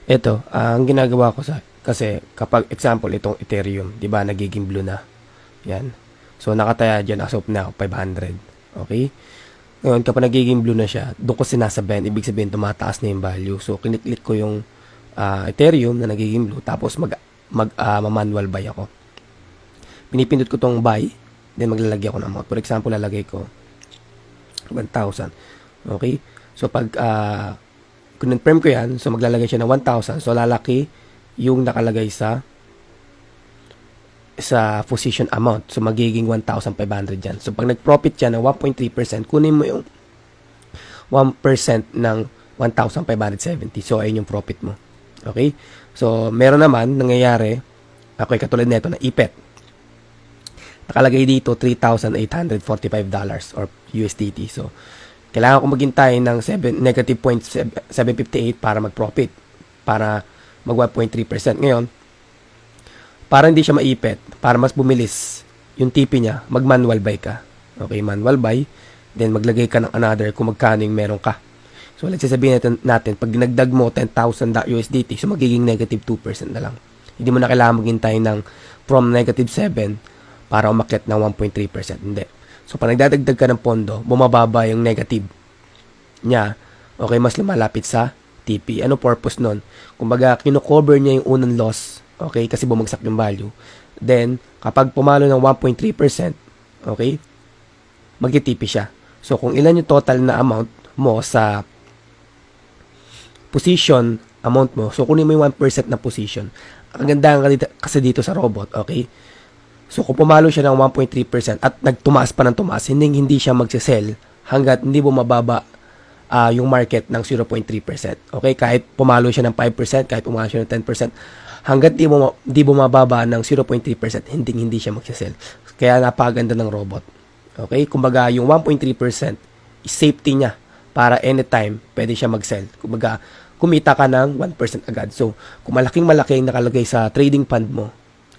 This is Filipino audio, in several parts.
Ito, ang ginagawa ko kasi kapag example itong Ethereum, 'di ba, nagiging blue na. Yan. So nakataya diyan as of now 500. Okay? Ngayon kapag nagiging blue na siya, doon ko sinasabihan, ibig sabihin tumataas na yung value. So kiniklik ko yung Ethereum na nagiging blue, tapos manual buy ako. Pinipindot ko tong buy, then maglalagay ako ng amount. For example, lalagay ko 1,000. Okay? So pag confirm ko yan, so maglalagay siya ng 1,000. So lalaki yung nakalagay sa position amount. So magiging 1,500 yan. So pag nag-profit siya ng 1.3%, kunin mo yung 1% ng 1,570. So ayun yung profit mo. Okay? So meron naman nangyayari, okay, katulad nito na IPET. Nakalagay dito $3,845 or USDT. So kailangan ko maghintay ng negative 0.758 para mag-profit, para mag 1.3%. Ngayon, para hindi siya maipit, para mas bumilis yung TP niya, mag-manual buy ka. Okay, manual buy, then maglagay ka ng another kung magkano yung meron ka. So, let's say sabihin natin, pag dinagdag mo 10,000 USDT, so magiging negative 2% na lang. Hindi mo na kailangan maghintay ng from negative 7 para umakyat ng 1.3%. Hindi. So, pag nagdadagdag ka ng pondo, bumababa yung negative niya, okay, mas lumalapit sa TP. Ano purpose nun? Kumbaga, kino-cover niya yung unang loss, okay, kasi bumagsak yung value. Then, kapag pumalo ng 1.3%, okay, mag-TP siya. So, kung ilan yung total na amount mo sa position amount mo, so kunin mo yung 1% na position. Ang ganda kasi dito sa robot, okay? So, kung pumalo siya ng 1.3% at nagtumaas pa ng tumaas, hindi siya magsisell hanggat hindi bumababa yung market ng 0.3%. Okay? Kahit pumalo siya ng 5%, kahit pumalo siya ng 10%, hanggat di bumababa ng 0.3%, hindi siya magsisell. Kaya napakaganda ng robot. Okay? Kumbaga, yung 1.3% is safety niya para anytime pwede siya mag-sell. Kumbaga, kumita ka ng 1% agad. So, kung malaki yung nakalagay sa trading fund mo,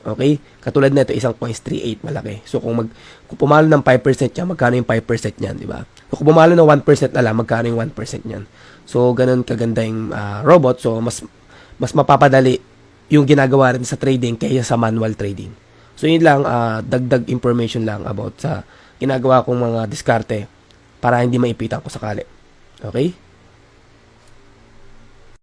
okay? Katulad nito, isang 0.38 malaki. So, kung pumalo ng 5% niya, magkano yung 5% niyan, di ba? So, kung pumalo ng 1% na lang, magkano yung 1% niyan? So, ganun kaganda yung robot. So, mas mapapadali yung ginagawa rin sa trading kaysa sa manual trading. So, yun lang, dagdag information lang about sa ginagawa kong mga diskarte para hindi maipitan ko sakali. Okay?